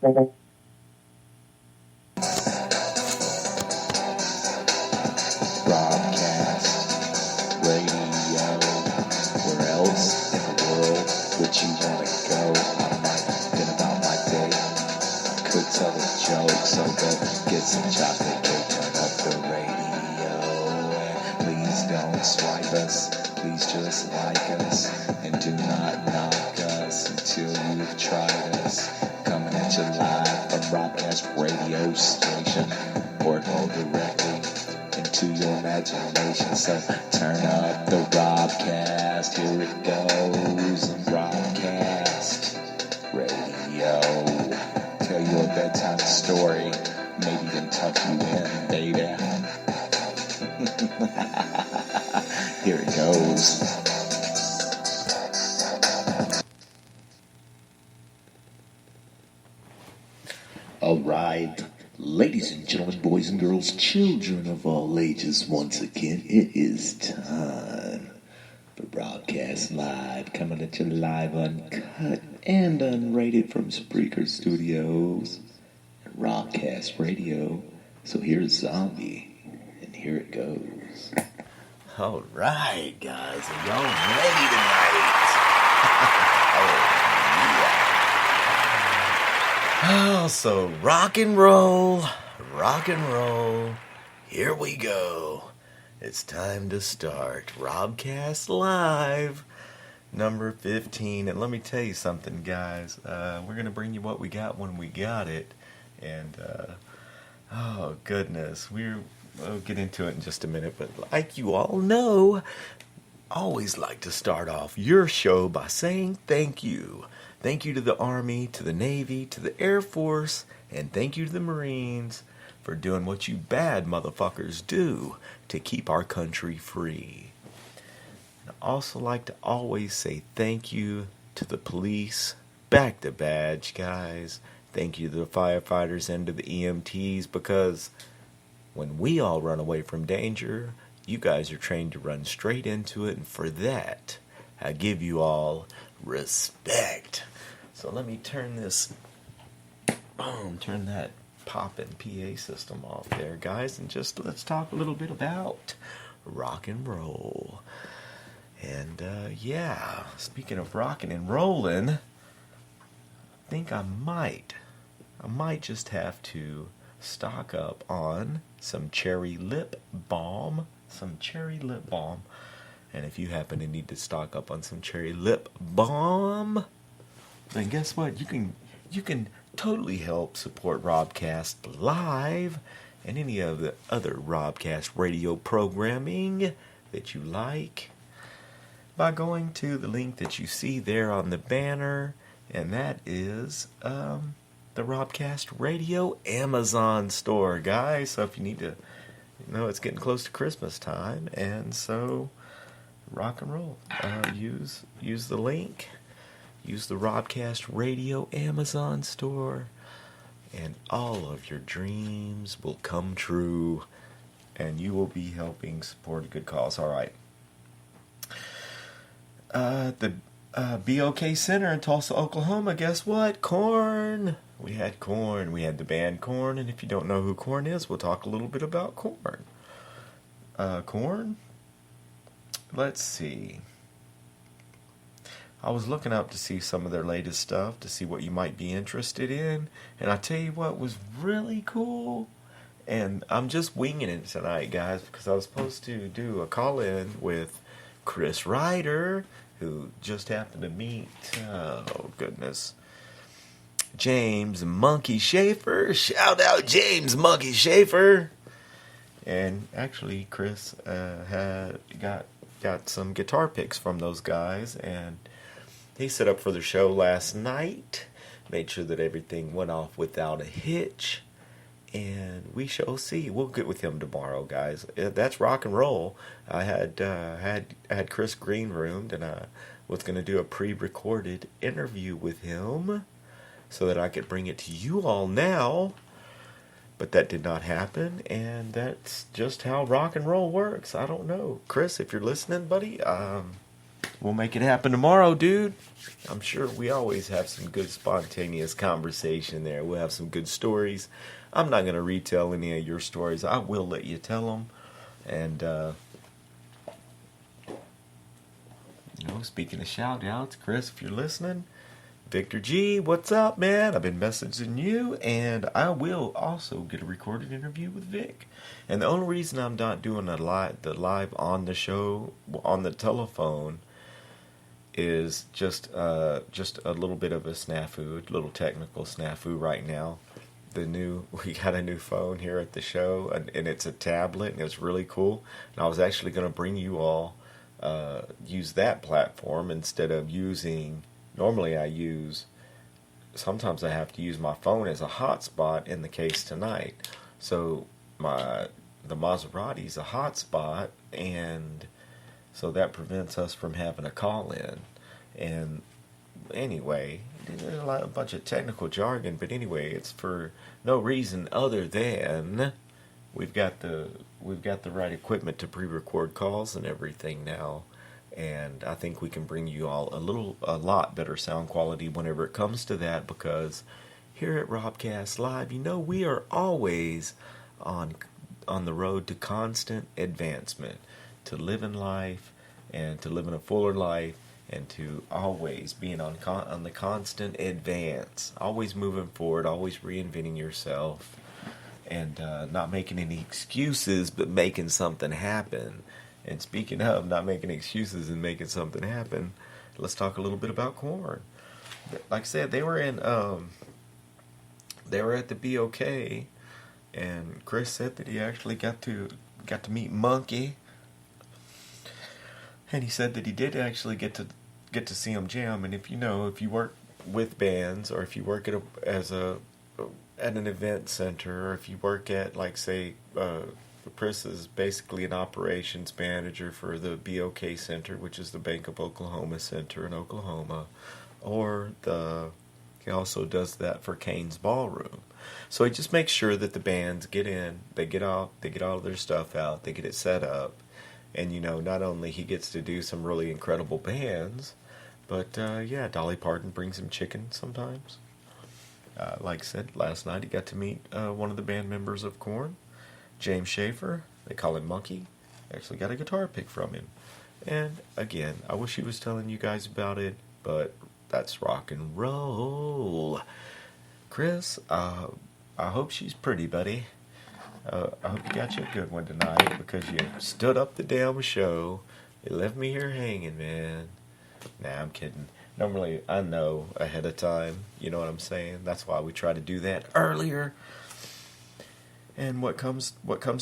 Robcast Radio. Where else in the world would you want to go? I might have been about my day. Could tell a joke, so go get some chocolate cake. Turn up the radio. And please don't swipe us. Please just like us. And do not knock us until you've tried us. Coming at you live from Robcast Radio Station. Portal directly into your imagination. So turn up the Robcast. Here it goes. Robcast Radio. Tell you a bedtime story. Maybe even tuck you in, baby. Here it goes. All right. Ladies and gentlemen, boys and girls, children of all ages, once again, it is time for Broadcast Live, coming at you live, uncut, and unrated from Spreaker Studios and Robcast Radio. So here's Zombie, and here it goes. All right, guys, are y'all ready tonight? Oh, so rock and roll, here we go. It's time to start Robcast Live, number 15. And let me tell you something, guys. We're going to bring you what we got when we got it. And, oh, goodness, we'll get into it in just a minute. But like you all know, I always like to start off your show by saying thank you. Thank you to the Army, to the Navy, to the Air Force, and thank you to the Marines for doing what you bad motherfuckers do to keep our country free. And I also like to always say thank you to the police, back the badge, guys. Thank you to the firefighters and to the EMTs, because when we all run away from danger, you guys are trained to run straight into it, and for that, I give you all respect. So let me turn that poppin' PA system off there, guys, and just let's talk a little bit about rock and roll. And yeah, speaking of rocking and rolling, I think I might just have to stock up on some cherry lip balm. And if you happen to need to stock up on some cherry lip balm, then guess what? You can totally help support Robcast Live and any of the other Robcast radio programming that you like by going to the link that you see there on the banner, and that is the Robcast Radio Amazon store, guys. So if you need to, it's getting close to Christmas time, and so rock and roll. Use the link. Use the Robcast Radio Amazon store, and all of your dreams will come true, and you will be helping support a good cause. All right. The BOK Center in Tulsa, Oklahoma. Guess what? Korn. We had Korn. We had the band Korn, and if you don't know who Korn is, we'll talk a little bit about Korn. Korn. Let's see. I was looking up to see some of their latest stuff, to see what you might be interested in. And I tell you what was really cool. And I'm just winging it tonight, guys, because I was supposed to do a call-in with Chris Ryder, who just happened to meet, oh goodness, James Monkey Schaefer. Shout out James Monkey Schaefer. And actually, Chris had got some guitar picks from those guys, and he set up for the show last night, made sure that everything went off without a hitch, and we shall see. We'll get with him tomorrow, guys. That's rock and roll. I had Chris green-roomed, and I was going to do a pre-recorded interview with him so that I could bring it to you all now, but that did not happen, and that's just how rock and roll works. I don't know. Chris, if you're listening, buddy, We'll make it happen tomorrow, dude. I'm sure we always have some good spontaneous conversation there. We'll have some good stories. I'm not going to retell any of your stories. I will let you tell them. And, speaking of shout outs, Chris, if you're listening, Victor G, what's up, man? I've been messaging you, and I will also get a recorded interview with Vic. And the only reason I'm not doing the live on the show, on the telephone, is just a little bit of a snafu, a little technical snafu right now. We got a new phone here at the show, and it's a tablet, and it's really cool. And I was actually going to bring you all use that platform instead of using. Normally sometimes I have to use my phone as a hotspot in the case tonight. So the Maserati's a hotspot, and so that prevents us from having a call in. And anyway, there's a bunch of technical jargon, but anyway, it's for no reason other than we've got the right equipment to pre-record calls and everything now. And I think we can bring you all a lot better sound quality whenever it comes to that, because here at Robcast Live, we are always on the road to constant advancement, to living life and to living a fuller life, and to always being on the constant advance, always moving forward, always reinventing yourself, and not making any excuses, but making something happen. And speaking of not making excuses and making something happen, let's talk a little bit about Korn. Like I said, they were at the BOK, and Chris said that he actually got to meet Monkey, and he said that he did actually get to see him jam. And if you work with bands, or if you work at an event center, or if you work at, like, say, Chris is basically an operations manager for the BOK Center, which is the Bank of Oklahoma Center in Oklahoma, or he also does that for Kane's Ballroom. So he just makes sure that the bands get in, they get all their stuff out, they get it set up, and not only he gets to do some really incredible bands, but Dolly Parton brings him chicken sometimes. Like I said, last night he got to meet one of the band members of Korn, James Schaefer. They call him Monkey. Actually got a guitar pick from him. And again, I wish he was telling you guys about it, but that's rock and roll. Chris, I hope she's pretty, buddy. I hope you got you a good one tonight, because you stood up the damn show. You left me here hanging, man. Nah, I'm kidding. Normally, I know ahead of time. You know what I'm saying? That's why we try to do that earlier. And what comes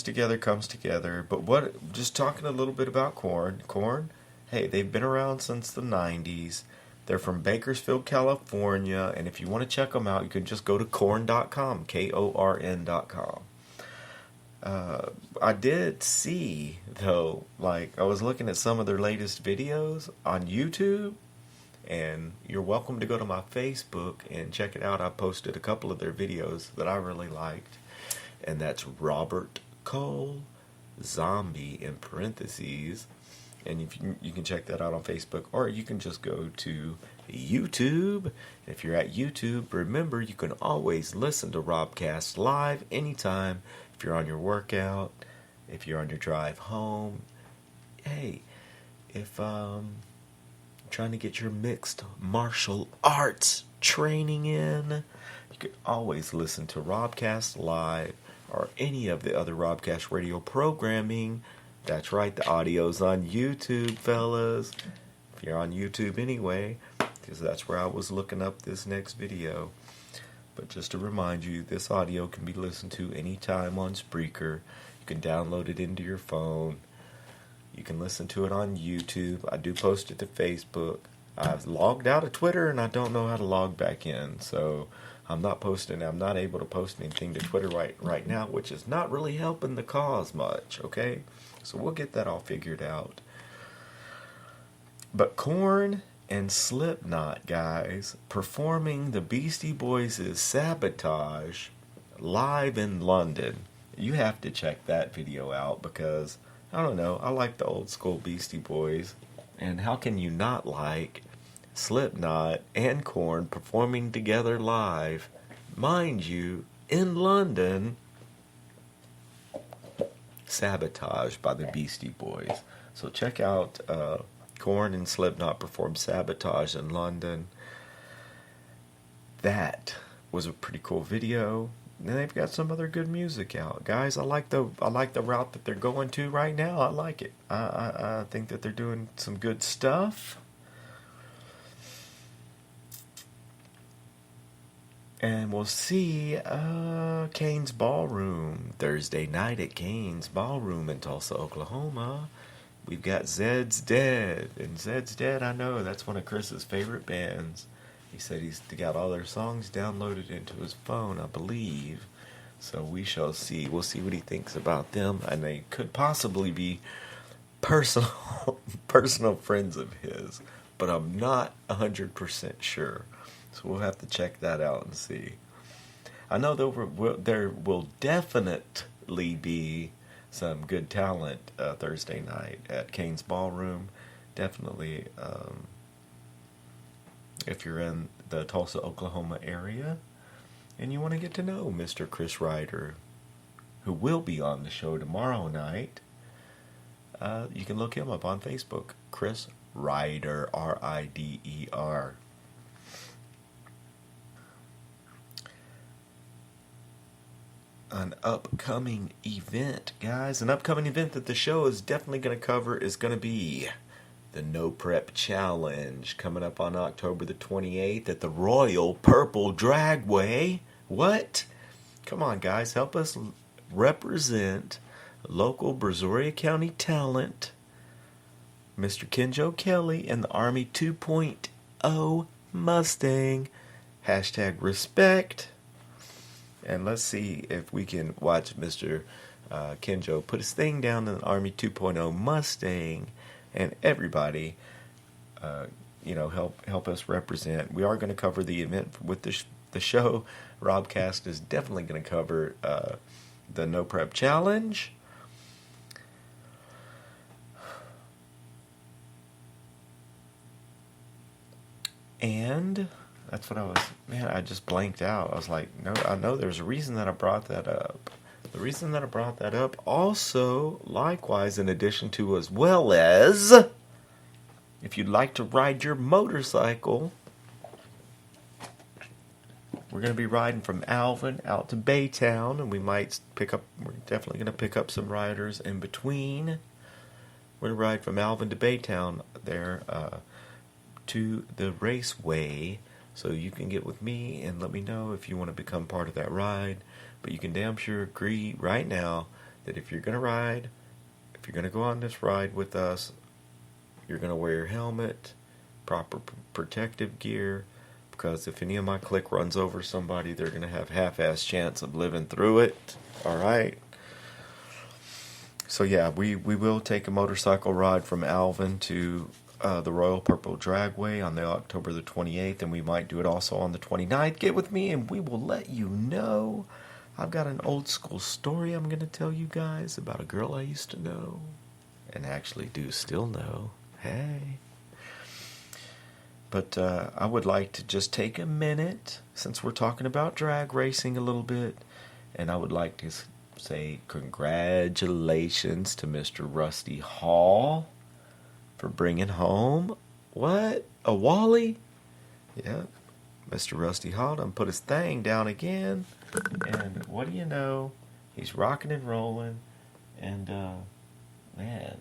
together comes together. But just talking a little bit about Korn. Korn, hey, they've been around since the 90s. They're from Bakersfield, California. And if you want to check them out, you can just go to korn.com, KORN.com. I did see, though, I was looking at some of their latest videos on YouTube. And you're welcome to go to my Facebook and check it out. I posted a couple of their videos that I really liked. And that's Robert Cole Zombie in parentheses. And you can check that out on Facebook, or you can just go to YouTube. If you're at YouTube, remember you can always listen to Robcast live anytime. If you're on your workout, if you're on your drive home, hey, if trying to get your mixed martial arts training in, you can always listen to Robcast live, or any of the other Robcast radio programming. That's right, the audio's on YouTube, fellas. If you're on YouTube anyway, because that's where I was looking up this next video. But just to remind you, this audio can be listened to anytime on Spreaker. You can download it into your phone. You can listen to it on YouTube. I do post it to Facebook. I've logged out of Twitter, and I don't know how to log back in. So I'm not able to post anything to Twitter right now, which is not really helping the cause much, okay? So we'll get that all figured out. But Korn and Slipknot, guys, performing the Beastie Boys' Sabotage live in London. You have to check that video out, because, I don't know, I like the old school Beastie Boys. And how can you not like Slipknot and Korn performing together live, mind you, in London? Sabotage by the Beastie Boys. So check out Korn and Slipknot perform Sabotage in London. That was a pretty cool video. And they've got some other good music out, guys. I like the route that they're going to right now. I like it. I think that they're doing some good stuff. And we'll see Kane's Ballroom Thursday night at Kane's Ballroom in Tulsa, Oklahoma. We've got Zed's Dead. And Zed's Dead, I know, that's one of Chris's favorite bands. He said he's got all their songs downloaded into his phone, I believe. So we shall see. We'll see what he thinks about them. And they could possibly be personal friends of his. But I'm not 100% sure. So we'll have to check that out and see. I know there will definitely be some good talent Thursday night at Kane's Ballroom. Definitely, if you're in the Tulsa, Oklahoma area, and you want to get to know Mr. Chris Ryder, who will be on the show tomorrow night, you can look him up on Facebook. Chris Ryder, R-I-D-E-R. An upcoming event, guys. An upcoming event that the show is definitely going to cover is going to be the No Prep Challenge, coming up on October the 28th at the Royal Purple Dragway. What? Come on, guys. Help us represent local Brazoria County talent, Mr. Kenjo Kelly, and the Army 2.0 Mustang. Hashtag respect. And let's see if we can watch Mr. Kenjo put his thing down in an Army 2.0 Mustang, and everybody, help us represent. We are going to cover the event with the show. Robcast is definitely going to cover the No Prep Challenge. And that's what I just blanked out. I was like, no, I know there's a reason that I brought that up. The reason that I brought that up also, likewise, in addition to, as well as, if you'd like to ride your motorcycle, we're going to be riding from Alvin out to Baytown, and we're definitely going to pick up some riders in between. We're going to ride from Alvin to Baytown there to the raceway. So you can get with me and let me know if you want to become part of that ride. But you can damn sure agree right now that if you're going to ride, if you're going to go on this ride with us, you're going to wear your helmet, proper protective gear, because if any of my clique runs over somebody, they're going to have half-ass chance of living through it. All right? So yeah, we will take a motorcycle ride from Alvin to the Royal Purple Dragway on the October the 28th, and we might do it also on the 29th. Get with me and we will let you know. I've got an old school story I'm going to tell you guys about a girl I used to know, and actually do still know. Hey. But I would like to just take a minute, since we're talking about drag racing a little bit, and I would like to say congratulations to Mr. Rusty Hall for bringing home, what? A Wally? Yeah, Mr. Rusty Hall done put his thing down again. And what do you know? He's rocking and rolling. And, man.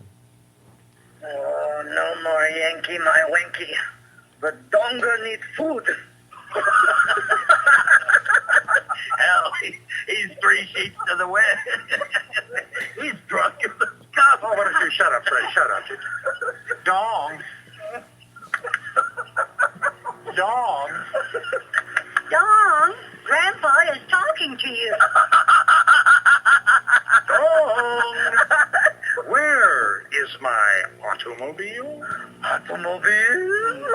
Oh, no more Yankee, my Winky. The donger needs food. Hell, he's 3 sheets to the wind. He's drunk as the scum. Oh, why don't you shut up, Fred? Shut up. Dong. Dong. Dong, Grandpa is talking to you. Dong. Where is my automobile? Automobile?